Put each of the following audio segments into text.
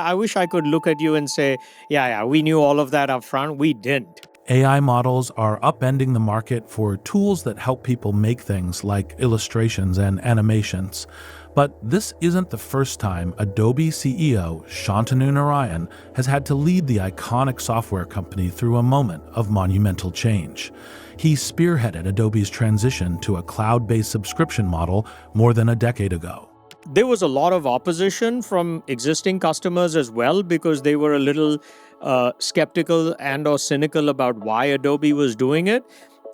I wish I could look at you and say, yeah, we knew all of that up front. We didn't. AI models are upending the market for tools that help people make things like illustrations and animations. But this isn't the first time Adobe CEO Shantanu Narayen has had to lead the iconic software company through a moment of monumental change. He spearheaded Adobe's transition to a cloud-based subscription model more than a decade ago. There was a lot of opposition from existing customers as well because they were a little skeptical and or cynical about why Adobe was doing it.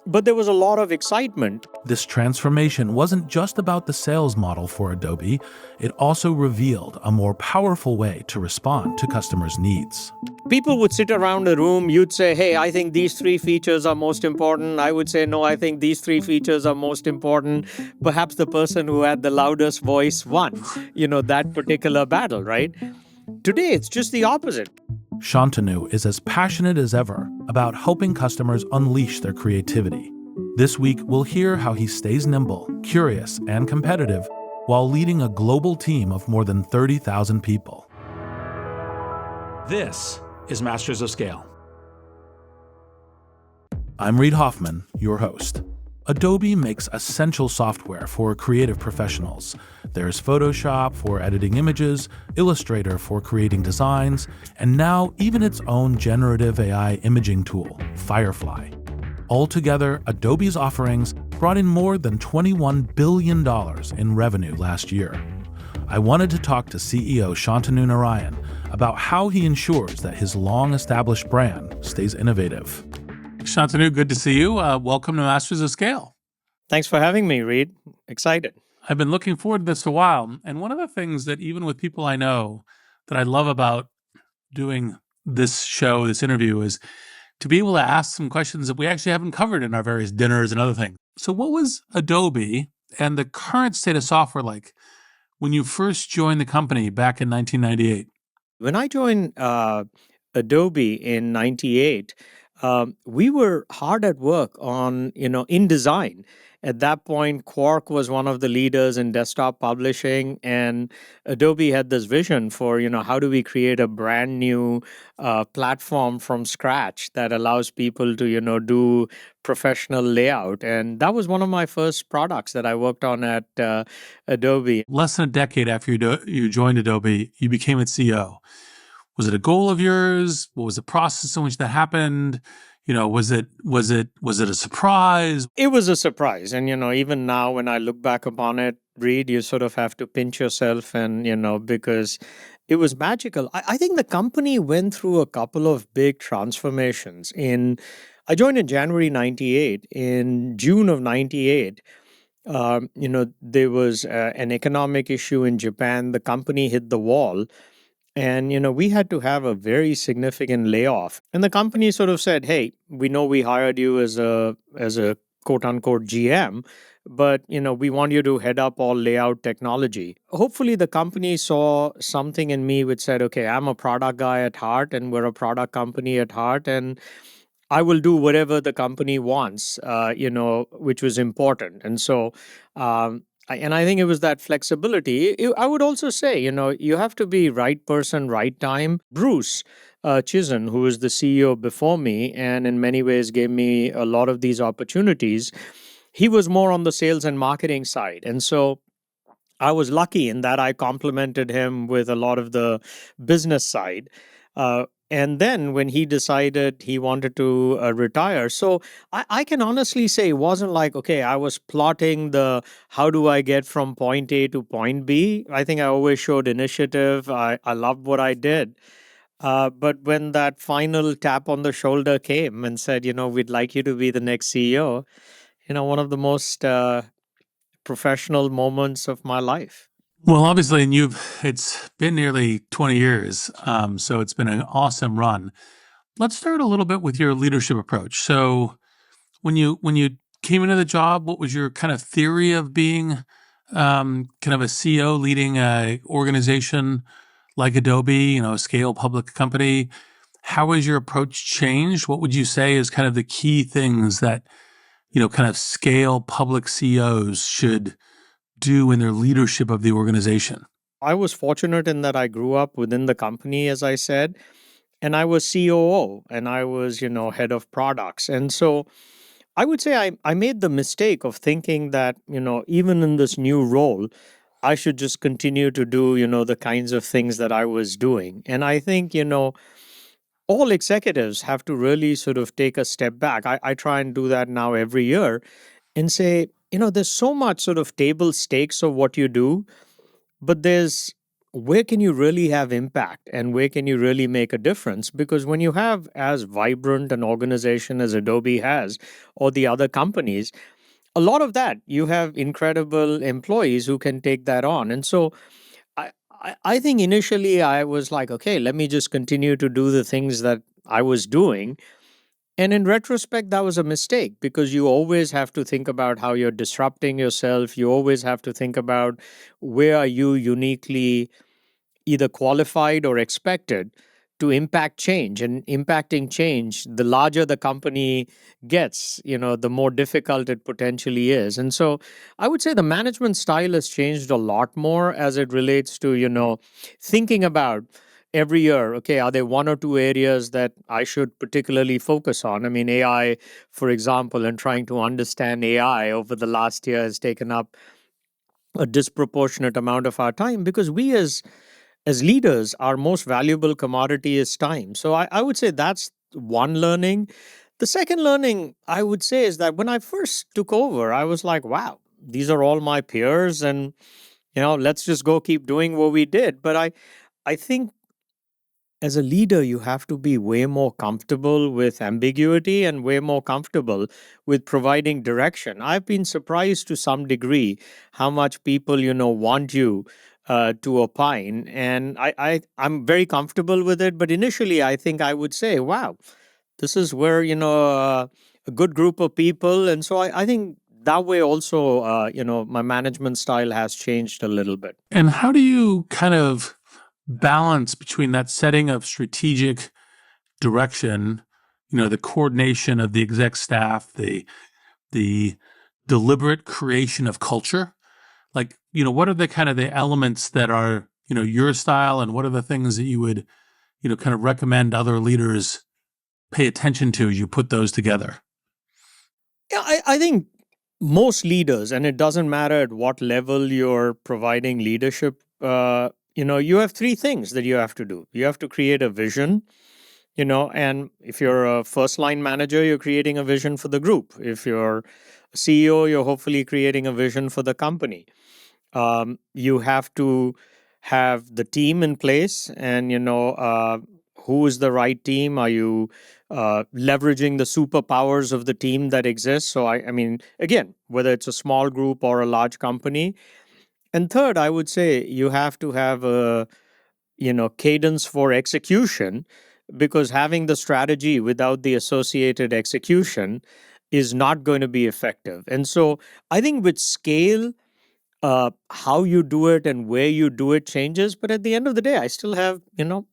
But there was a lot of excitement. This transformation wasn't just about the sales model for Adobe. It also revealed a more powerful way to respond to customers' needs. People would sit around a room. You'd say, hey, I think these 3 features are most important. I would say, no, I think these 3 features are most important. Perhaps the person who had the loudest voice won, that particular battle, right? Today, it's just the opposite. Shantanu is as passionate as ever about helping customers unleash their creativity. This week, we'll hear how he stays nimble, curious, and competitive while leading a global team of more than 30,000 people. This is Masters of Scale. I'm Reid Hoffman, your host. Adobe makes essential software for creative professionals. There's Photoshop for editing images, Illustrator for creating designs, and now even its own generative AI imaging tool, Firefly. Altogether, Adobe's offerings brought in more than $21 billion in revenue last year. I wanted to talk to CEO Shantanu Narayen about how he ensures that his long-established brand stays innovative. Shantanu, good to see you. Welcome to Masters of Scale. Thanks for having me, Reid. Excited. I've been looking forward to this a while. And one of the things that even with people I know that I love about doing this show, this interview, is to be able to ask some questions that we actually haven't covered in our various dinners and other things. So what was Adobe and the current state of software like when you first joined the company back in 1998? When I joined Adobe in 98, we were hard at work on, in design. At that point, Quark was one of the leaders in desktop publishing, and Adobe had this vision for, how do we create a brand new platform from scratch that allows people to, do professional layout. And that was one of my first products that I worked on at Adobe. Less than a decade after you joined Adobe, you became its CEO. Was it a goal of yours? What was the process in which that happened? Was it a surprise? It was a surprise. And, even now when I look back upon it, Reid, you sort of have to pinch yourself and, because it was magical. I think the company went through a couple of big transformations. I joined in January 98. In June of 98, there was an economic issue in Japan. The company hit the wall. And, we had to have a very significant layoff. And the company sort of said, hey, we know we hired you as a quote unquote GM, but, we want you to head up all layout technology. Hopefully the company saw something in me which said, okay, I'm a product guy at heart and we're a product company at heart. And I will do whatever the company wants, which was important. And so, I think it was that flexibility. I would also say, you have to be right person, right time. Bruce Chizen, who was the CEO before me and in many ways gave me a lot of these opportunities, he was more on the sales and marketing side. And so I was lucky in that I complemented him with a lot of the business side. And then when he decided he wanted to retire, so I can honestly say it wasn't like, okay, I was plotting how do I get from point A to point B. I think I always showed initiative. I loved what I did. But when that final tap on the shoulder came and said, we'd like you to be the next CEO, one of the most professional moments of my life. Well, obviously, and it's been nearly 20 years, so it's been an awesome run. Let's start a little bit with your leadership approach. So when you came into the job, what was your kind of theory of being kind of a CEO leading an organization like Adobe, a scale public company? How has your approach changed? What would you say is kind of the key things that, kind of scale public CEOs should do in their leadership of the organization? I was fortunate in that I grew up within the company, as I said, and I was COO and I was, head of products. And so I would say I made the mistake of thinking that, even in this new role, I should just continue to do, the kinds of things that I was doing. And I think, all executives have to really sort of take a step back. I try and do that now every year and say, there's so much sort of table stakes of what you do, but there's where can you really have impact and where can you really make a difference? Because when you have as vibrant an organization as Adobe has or the other companies, a lot of that you have incredible employees who can take that on. And so I think initially I was like, okay, let me just continue to do the things that I was doing. And in retrospect, that was a mistake because you always have to think about how you're disrupting yourself. You always have to think about where are you uniquely either qualified or expected to impact change. And impacting change, the larger the company gets, the more difficult it potentially is. And so I would say the management style has changed a lot more as it relates to, thinking about every year, okay, are there one or two areas that I should particularly focus on? I mean, AI, for example, and trying to understand AI over the last year has taken up a disproportionate amount of our time because we as leaders, our most valuable commodity is time. So I would say that's one learning. The second learning I would say is that when I first took over, I was like, wow, these are all my peers and let's just go keep doing what we did. But I think as a leader, you have to be way more comfortable with ambiguity and way more comfortable with providing direction. I've been surprised to some degree how much people, want you to opine. And I'm very comfortable with it. But initially, I think I would say, wow, this is where, a good group of people. And so I think that way also, my management style has changed a little bit. And how do you kind of balance between that setting of strategic direction, the coordination of the exec staff, the deliberate creation of culture? Like, what are the kind of the elements that are, your style, and what are the things that you would, kind of recommend other leaders pay attention to as you put those together? Yeah, I think most leaders, and it doesn't matter at what level you're providing leadership, you have three things that you have to do. You have to create a vision, and if you're a first line manager, you're creating a vision for the group. If you're a CEO, you're hopefully creating a vision for the company. You have to have the team in place and who is the right team. Are you leveraging the superpowers of the team that exists? So I mean, again, whether it's a small group or a large company. And third, I would say you have to have a cadence for execution, because having the strategy without the associated execution is not going to be effective. And so I think with scale, how you do it and where you do it changes. But at the end of the day, I still have,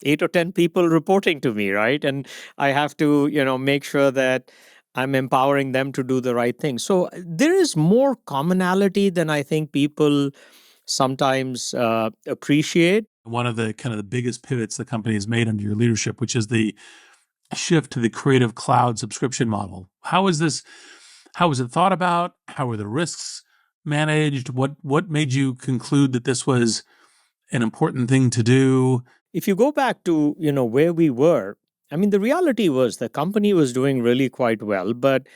8 or 10 people reporting to me, right? And I have to, make sure that I'm empowering them to do the right thing. So there is more commonality than I think people sometimes appreciate. One of the kind of the biggest pivots the company has made under your leadership, which is the shift to the Creative Cloud subscription model. How is this? How was it thought about? How were the risks managed? What made you conclude that this was an important thing to do? If you go back to, where we were, I mean, the reality was the company was doing really quite well. But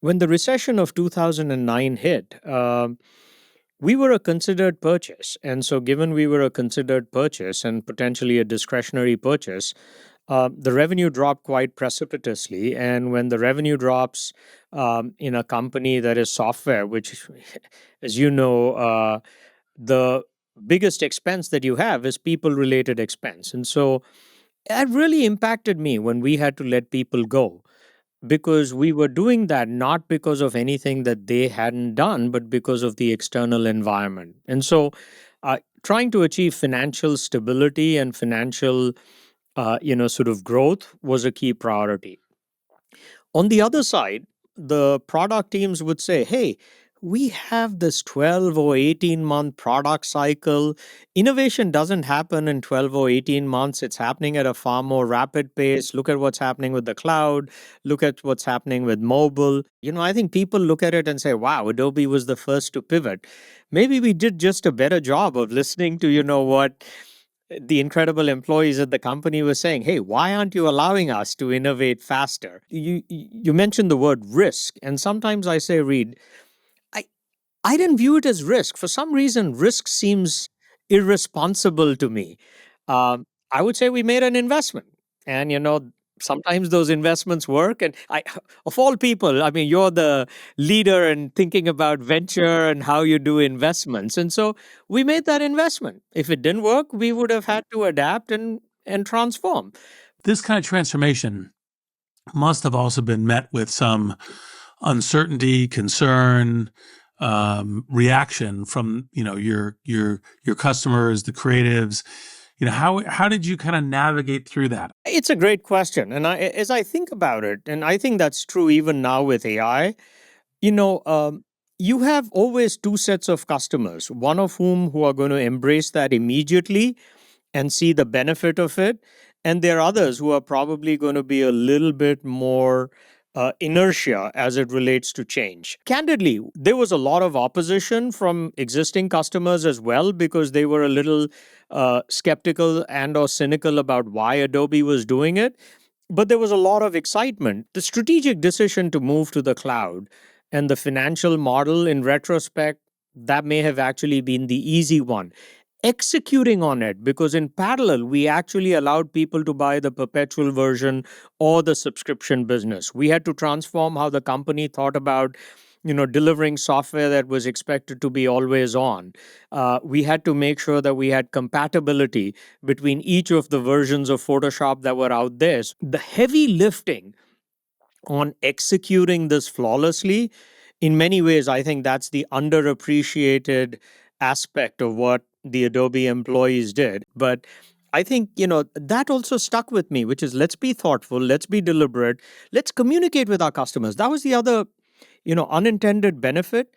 when the recession of 2009 hit, we were a considered purchase. And so, given we were a considered purchase and potentially a discretionary purchase, the revenue dropped quite precipitously. And when the revenue drops in a company that is software, which, as you know, the biggest expense that you have is people related expense. And so, that really impacted me when we had to let people go, because we were doing that not because of anything that they hadn't done, but because of the external environment. And so, trying to achieve financial stability and financial, sort of growth was a key priority. On the other side, the product teams would say, hey, We have this 12 or 18-month product cycle. Innovation doesn't happen in 12 or 18 months. It's happening at a far more rapid pace. Look at what's happening with the cloud. Look at what's happening with mobile. I think people look at it and say, wow, Adobe was the first to pivot. Maybe we did just a better job of listening to, what the incredible employees at the company were saying. Hey, why aren't you allowing us to innovate faster? You mentioned the word risk, and sometimes I say, Reid, I I didn't view it as risk. For some reason, risk seems irresponsible to me. I would say we made an investment, and sometimes those investments work. And of all people, I mean, you're the leader in thinking about venture and how you do investments, and so we made that investment. If it didn't work, we would have had to adapt and transform. This kind of transformation must have also been met with some uncertainty, concern, reaction from your customers, the creatives. How did you kind of navigate through that? It's a great question, and as I think about it, and I think that's true even now with AI. You know, um, you have always two sets of customers, one of whom who are going to embrace that immediately and see the benefit of it. And there are others who are probably going to be a little bit more inertia as it relates to change. Candidly, there was a lot of opposition from existing customers as well because they were a little skeptical and or cynical about why Adobe was doing it. But there was a lot of excitement. The strategic decision to move to the cloud and the financial model, in retrospect, that may have actually been the easy one. Executing on it, because in parallel, we actually allowed people to buy the perpetual version or the subscription business. We had to transform how the company thought about delivering software that was expected to be always on. We had to make sure that we had compatibility between each of the versions of Photoshop that were out there. The heavy lifting on executing this flawlessly, in many ways, I think that's the underappreciated aspect of what the Adobe employees did. But I think, that also stuck with me, which is let's be thoughtful, let's be deliberate, let's communicate with our customers. That was the other, unintended benefit.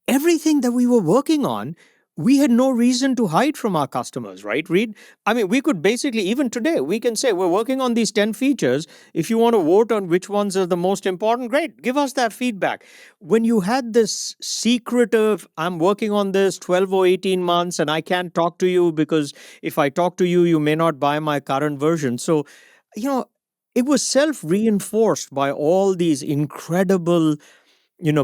Everything that we were working on, we had no reason to hide from our customers, right, Reid? I mean, we could basically, even today, we can say we're working on these 10 features. If you want to vote on which ones are the most important, great, give us that feedback. When you had this secretive, I'm working on this 12 or 18 months and I can't talk to you because if I talk to you, you may not buy my current version. So, you know, it was self reinforced by all these incredible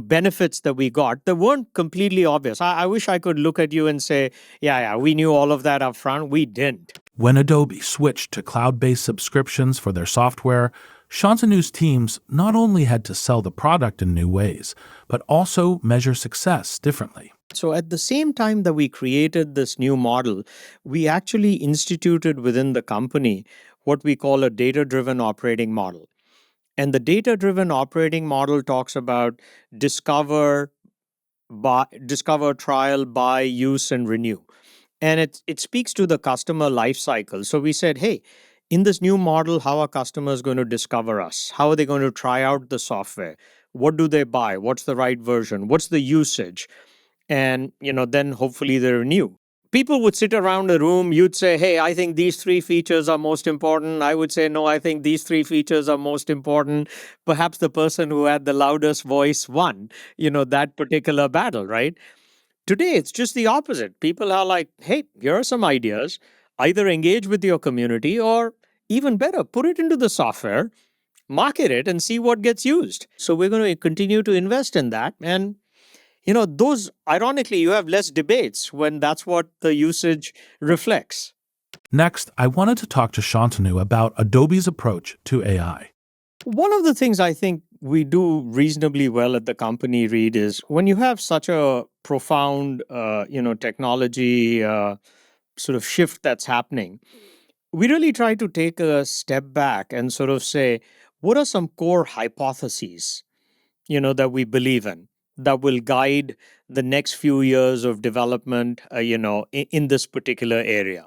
benefits that we got that weren't completely obvious. I wish I could look at you and say, yeah, we knew all of that up front. We didn't. When Adobe switched to cloud-based subscriptions for their software, Shantanu's teams not only had to sell the product in new ways, but also measure success differently. So at the same time that we created this new model, we actually instituted within the company what we call a data-driven operating model. And the data-driven operating model talks about discover, discover, trial, buy, use, and renew. And it speaks to the customer life cycle. So we said, hey, in this new model, how are customers going to discover us? How are they going to try out the software? What do they buy? What's the right version? What's the usage? And then hopefully they renew. People would sit around a room. You'd say, hey, I think these three features are most important. I would say, no, I think these three features are most important. Perhaps the person who had the loudest voice won that particular battle, right? Today, it's just the opposite. People are like, hey, here are some ideas. Either engage with your community or even better, put it into the software, market it, and see what gets used. So we're going to continue to invest in that. And, those, ironically, you have less debates when that's what the usage reflects. Next, I wanted to talk to Shantanu about Adobe's approach to AI. One of the things I think we do reasonably well at the company, Reid, is when you have such a profound, technology sort of shift that's happening, we really try to take a step back and sort of say, what are some core hypotheses, that we believe in that will guide the next few years of development, in this particular area?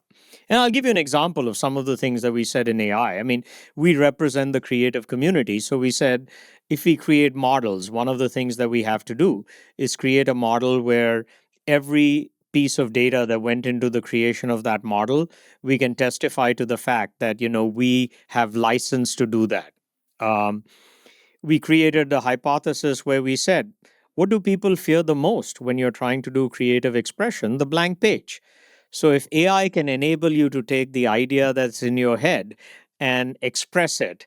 And I'll give you an example of some of the things that we said in AI. I mean, we represent the creative community. So we said if we create models, one of the things that we have to do is create a model where every piece of data that went into the creation of that model, we can testify to the fact that, we have license to do that. Um, we created a hypothesis where we said, what do people fear the most when you're trying to do creative expression? The blank page. So if AI can enable you to take the idea that's in your head and express it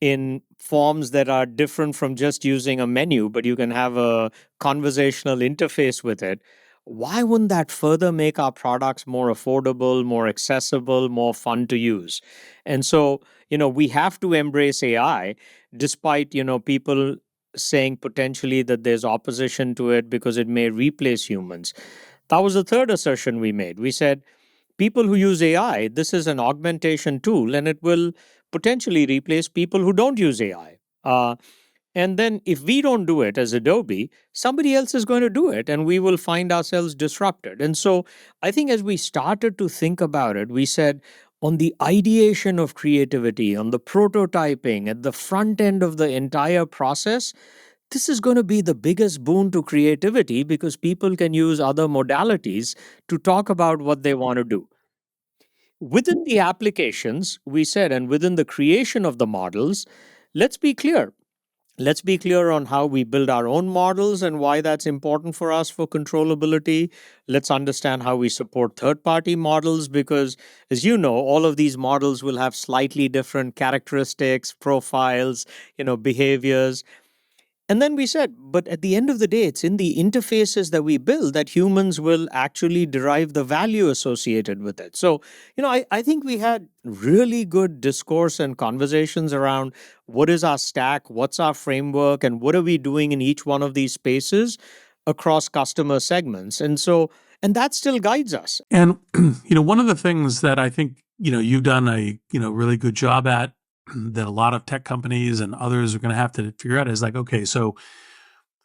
in forms that are different from just using a menu, but you can have a conversational interface with it, why wouldn't that further make our products more affordable, more accessible, more fun to use? And so, we have to embrace AI despite, people saying potentially that there's opposition to it because it may replace humans. That was the third assertion we made. We said, people who use AI, this is an augmentation tool and it will potentially replace people who don't use AI. And then if we don't do it as Adobe, somebody else is going to do it and we will find ourselves disrupted. And so I think as we started to think about it, we said on the ideation of creativity, on the prototyping, at the front end of the entire process, this is going to be the biggest boon to creativity because people can use other modalities to talk about what they want to do. Within the applications, we said, and within the creation of the models, let's be clear. Let's be clear on how we build our own models and why that's important for us for controllability. Let's understand how we support third party models because, as you know, all of these models will have slightly different characteristics, profiles, behaviors. And then we said, but at the end of the day, it's in the interfaces that we build that humans will actually derive the value associated with it. So, I think we had really good discourse and conversations around what is our stack, what's our framework, and what are we doing in each one of these spaces across customer segments. And that still guides us. And one of the things that I think you've done a really good job at that a lot of tech companies and others are going to have to figure out is like, okay, so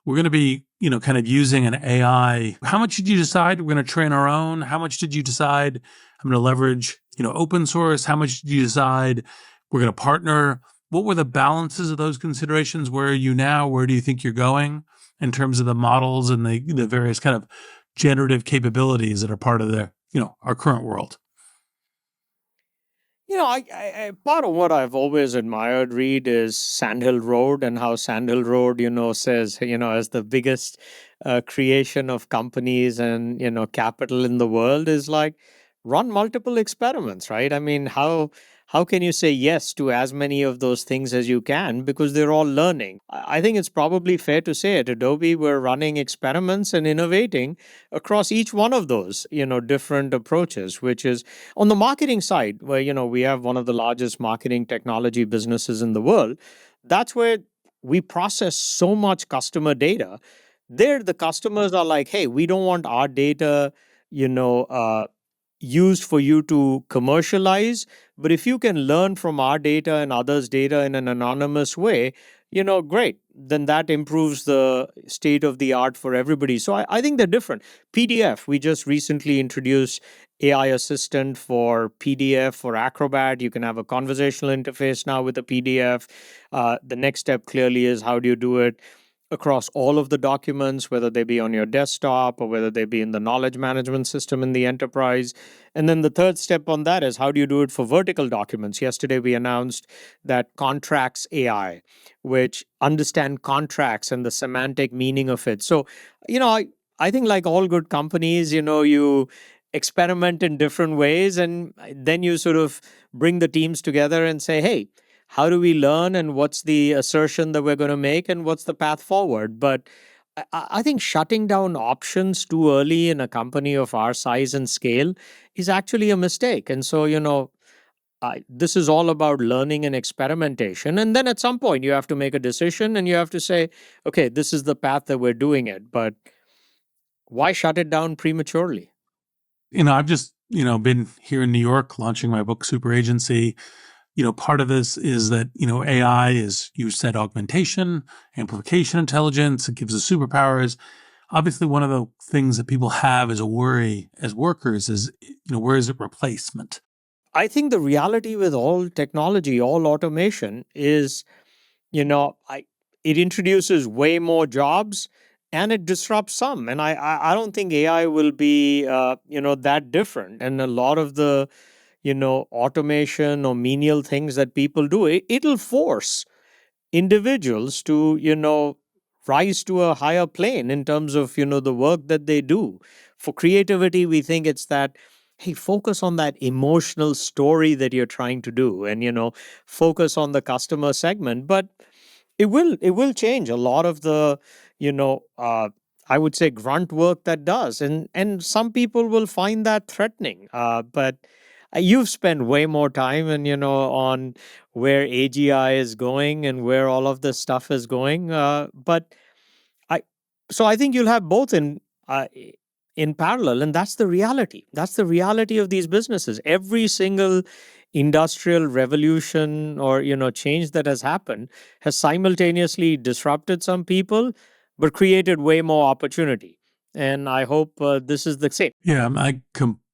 we're going to be kind of using an AI. How much did you decide we're going to train our own? How much did you decide I'm going to leverage open source? How much did you decide we're going to partner? What were the balances of those considerations? Where are you now? Where do you think you're going in terms of the models and the various kind of generative capabilities that are part of the our current world? Part of what I've always admired, Reid, is Sandhill Road and how Sandhill Road, says, as the biggest creation of companies and, capital in the world is like run multiple experiments, right? I mean, how can you say yes to as many of those things as you can because they're all learning? I think it's probably fair to say at Adobe we're running experiments and innovating across each one of those, different approaches, which is on the marketing side, where we have one of the largest marketing technology businesses in the world. That's where we process so much customer data. There, the customers are like, "Hey, we don't want our data, you know, uh, used for you to commercialize. But if you can learn from our data and others' data in an anonymous way, great. Then that improves the state of the art for everybody." So I think they're different. PDF, we just recently introduced AI assistant for PDF for Acrobat. You can have a conversational interface now with a PDF. The next step clearly is how do you do it across all of the documents, whether they be on your desktop or whether they be in the knowledge management system in the enterprise. And then the third step on that is how do you do it for vertical documents? Yesterday, we announced that Contracts AI, which understand contracts and the semantic meaning of it. So, I think like all good companies, you experiment in different ways and then you sort of bring the teams together and say, hey, how do we learn and what's the assertion that we're going to make and what's the path forward? But I think shutting down options too early in a company of our size and scale is actually a mistake. And so, this is all about learning and experimentation. And then at some point, you have to make a decision and you have to say, okay, this is the path that we're doing it. But why shut it down prematurely? I've just been here in New York launching my book Super Agency. Part of this is that AI is, you said, augmentation, amplification intelligence. It gives us superpowers. Obviously, one of the things that people have as a worry as workers is, where is it replacement? I think the reality with all technology, all automation is, it introduces way more jobs and it disrupts some. And I don't think AI will be, that different. And a lot of the, automation or menial things that people do, it'll force individuals to rise to a higher plane in terms of the work that they do. For creativity, we think it's that, hey, focus on that emotional story that you're trying to do, and focus on the customer segment. But it will change a lot of the you know I would say grunt work that does, and some people will find that threatening. But you've spent way more time and on where AGI is going and where all of this stuff is going. But I so I think you'll have both in parallel, and that's the reality. That's the reality of these businesses. Every single industrial revolution or change that has happened has simultaneously disrupted some people, but created way more opportunity. And I hope this is the same. Yeah,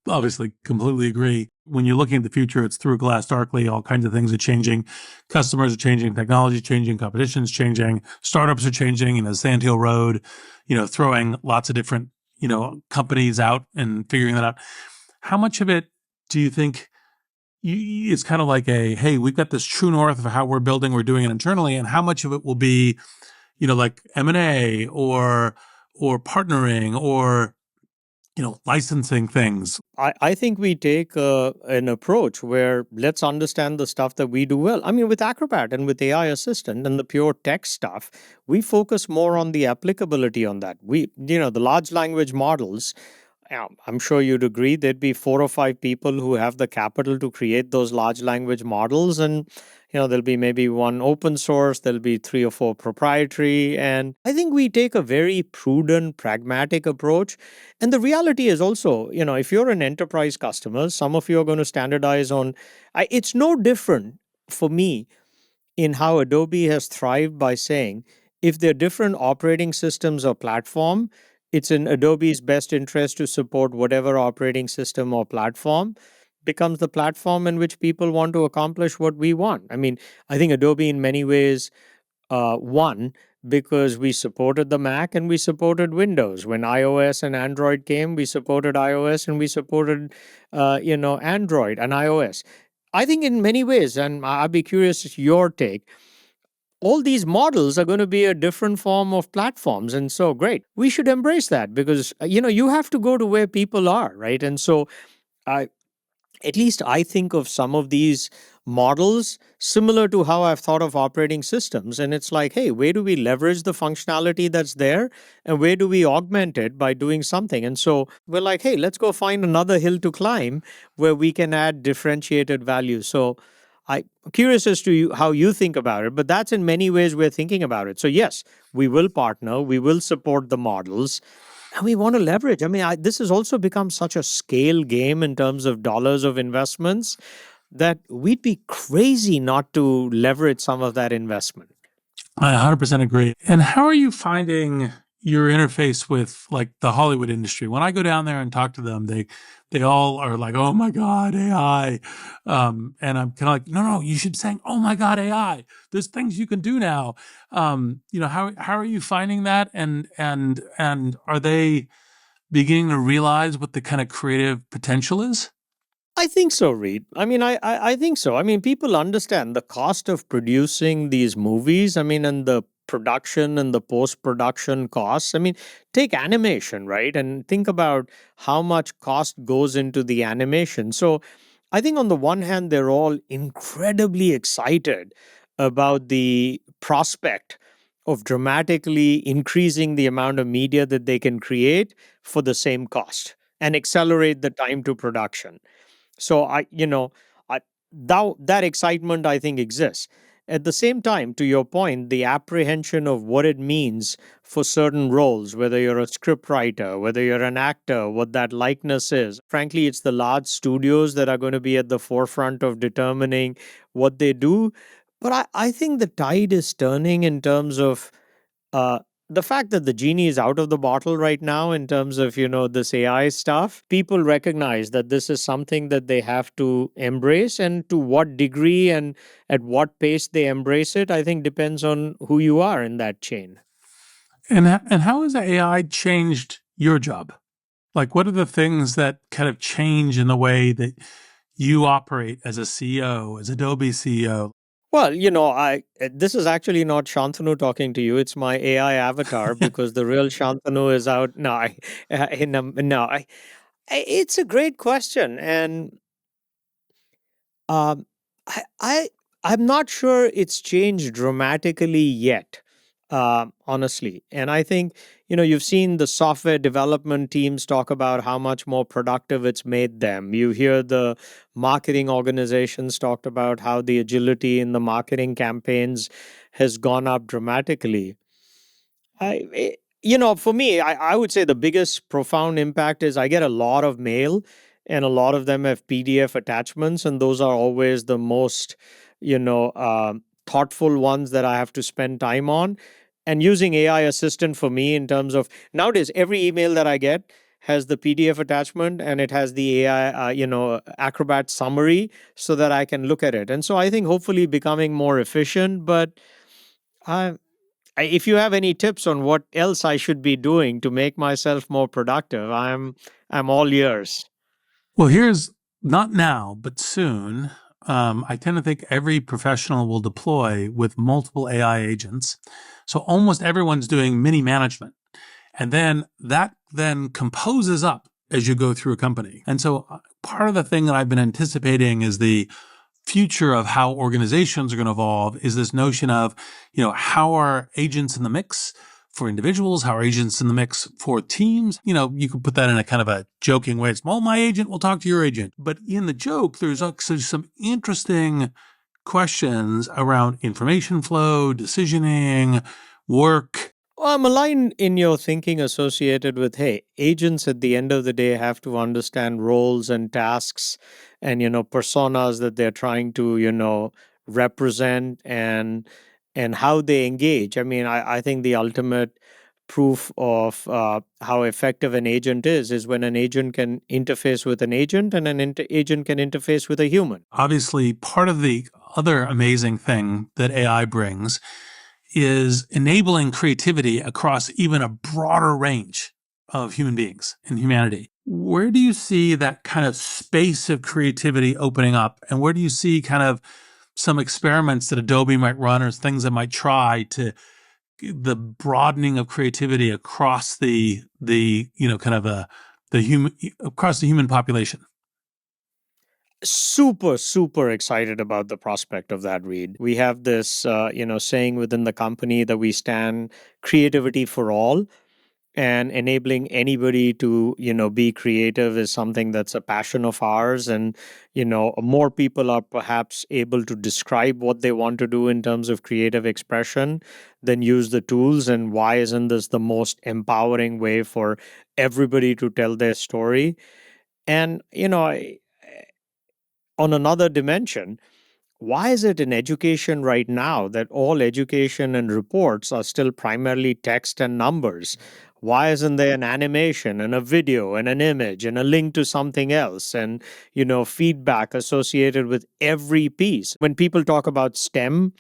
obviously completely agree. When you're looking at the future, it's through a glass darkly. All kinds of things are changing. Customers are changing, technology is changing, competition is changing, startups are changing. Sand Hill Road, throwing lots of different, companies out and figuring that out. How much of it do you think it's kind of like hey, we've got this true north of how we're building, we're doing it internally, and how much of it will be, like M&A or partnering or licensing things? I think we take an approach where let's understand the stuff that we do well. I mean, with Acrobat and with AI Assistant and the pure text stuff, we focus more on the applicability on that. The large language models, I'm sure you'd agree, there'd be 4 or 5 people who have the capital to create those large language models. And, there'll be maybe one open source, there'll be 3 or 4 proprietary. And I think we take a very prudent, pragmatic approach. And the reality is also, if you're an enterprise customer, some of you are going to standardize on, it's no different for me in how Adobe has thrived by saying if there are different operating systems or platform, it's in Adobe's best interest to support whatever operating system or platform becomes the platform in which people want to accomplish what we want. I mean, I think Adobe in many ways won because we supported the Mac and we supported Windows. When iOS and Android came, we supported iOS and we supported, Android and iOS. I think in many ways, and I'd be curious your take, all these models are going to be a different form of platforms. And so, great. We should embrace that because, you have to go to where people are, right? And so, I, at least I think of some of these models similar to how I've thought of operating systems. And it's like, hey, where do we leverage the functionality that's there? And where do we augment it by doing something? And so we're like, hey, let's go find another hill to climb where we can add differentiated value. So I'm curious as to how you think about it, but that's in many ways we're thinking about it. So, yes, we will partner, we will support the models, and we want to leverage. I mean, this has also become such a scale game in terms of dollars of investments that we'd be crazy not to leverage some of that investment. I 100% agree. And how are you finding your interface with like the Hollywood industry? When I go down there and talk to them, they all are like, "Oh my God, AI," and I'm kind of like, "No, you should say, oh my God, AI. There's things you can do now." How are you finding that? And are they beginning to realize what the kind of creative potential is? I think so, Reid. I mean, I think so. I mean, people understand the cost of producing these movies. I mean, and the production and the post production costs. I mean, take animation, right? And think about how much cost goes into the animation. So I think on the one hand, they're all incredibly excited about the prospect of dramatically increasing the amount of media that they can create for the same cost and accelerate the time to production. So that excitement I think exists. At the same time, to your point, the apprehension of what it means for certain roles, whether you're a script writer, whether you're an actor, what that likeness is. Frankly, it's the large studios that are going to be at the forefront of determining what they do. But I think the tide is turning in terms of the fact that the genie is out of the bottle right now in terms of, this AI stuff, people recognize that this is something that they have to embrace. And to what degree and at what pace they embrace it, I think depends on who you are in that chain. And how has AI changed your job? Like, what are the things that kind of change in the way that you operate as a CEO, as Adobe CEO? Well, I this is actually not Shantanu talking to you. It's my AI avatar because the real Shantanu is out. No, no, it's a great question, and Um, I'm not sure it's changed dramatically yet, honestly. And I think you've seen the software development teams talk about how much more productive it's made them. You hear the marketing organizations talked about how the agility in the marketing campaigns has gone up dramatically. For me, I would say the biggest profound impact is I get a lot of mail, and a lot of them have PDF attachments, and those are always the most, thoughtful ones that I have to spend time on. And using AI assistant for me in terms of nowadays, every email that I get has the PDF attachment and it has the AI, Acrobat summary so that I can look at it. And so I think hopefully becoming more efficient, but if you have any tips on what else I should be doing to make myself more productive, I'm all ears. Well, here's not now, but soon. I tend to think every professional will deploy with multiple AI agents. So almost everyone's doing mini management. And then that then composes up as you go through a company. And so part of the thing that I've been anticipating is the future of how organizations are going to evolve is this notion of, how are agents in the mix for individuals? How are agents in the mix for teams? You could put that in a kind of a joking way. It's, well, my agent will talk to your agent. But in the joke, there's actually some interesting questions around information flow, decisioning, work. Well, I'm aligned in your thinking associated with, hey, agents at the end of the day have to understand roles and tasks and, personas that they're trying to, represent and how they engage. I mean, I think the ultimate proof of how effective an agent is when an agent can interface with an agent and an agent can interface with a human. Obviously, part of the other amazing thing that AI brings is enabling creativity across even a broader range of human beings and humanity. Where do you see that kind of space of creativity opening up? And where do you see kind of some experiments that Adobe might run or things that might try to the broadening of creativity across kind of the human across the human population? Super super excited about the prospect of that, Read. We have this saying within the company that we stand creativity for all, and enabling anybody to be creative is something that's a passion of ours. And more people are perhaps able to describe what they want to do in terms of creative expression than use the tools. And why isn't this the most empowering way for everybody to tell their story? And on another dimension, why is it in education right now that all education and reports are still primarily text and numbers? Why isn't there an animation and a video and an image and a link to something else and feedback associated with every piece? When people talk about STEM,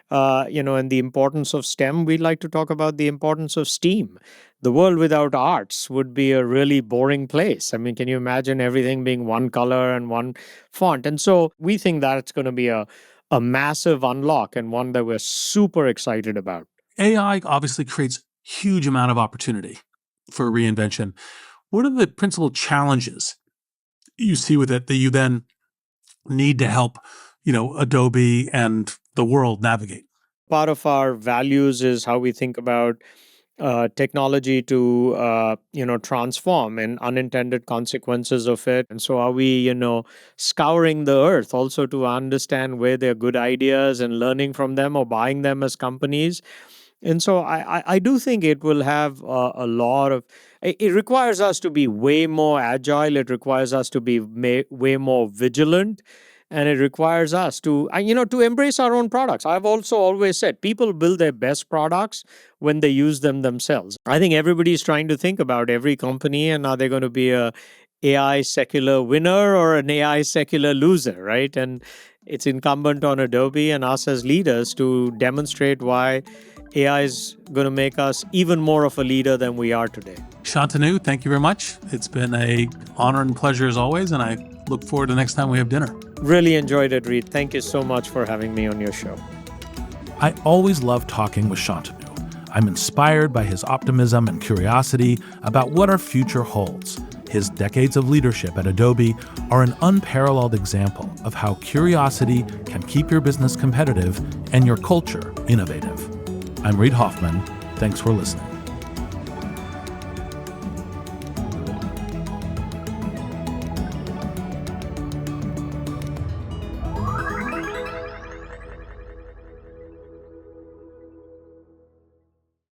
and the importance of STEM, we like to talk about the importance of STEAM. The world without arts would be a really boring place. I mean, can you imagine everything being one color and one font? And so we think that it's going to be a massive unlock and one that we're super excited about. AI obviously creates huge amount of opportunity for reinvention. What are the principal challenges you see with it that you then need to help, Adobe and the world navigate? Part of our values is how we think about technology to transform and unintended consequences of it. And so are we scouring the earth also to understand where there are good ideas and learning from them or buying them as companies. And so I do think it will have a lot of it requires us to be way more agile. It requires us to be way more vigilant. And it requires us to embrace our own products. I've also always said people build their best products when they use them themselves. I think everybody's trying to think about every company and are they going to be a AI secular winner or an AI secular loser, right? And it's incumbent on Adobe and us as leaders to demonstrate why AI is going to make us even more of a leader than we are today. Shantanu, thank you very much. It's been an honor and pleasure as always, and I look forward to next time we have dinner. Really enjoyed it, Reid. Thank you so much for having me on your show. I always love talking with Shantanu. I'm inspired by his optimism and curiosity about what our future holds. His decades of leadership at Adobe are an unparalleled example of how curiosity can keep your business competitive and your culture innovative. I'm Reid Hoffman. Thanks for listening.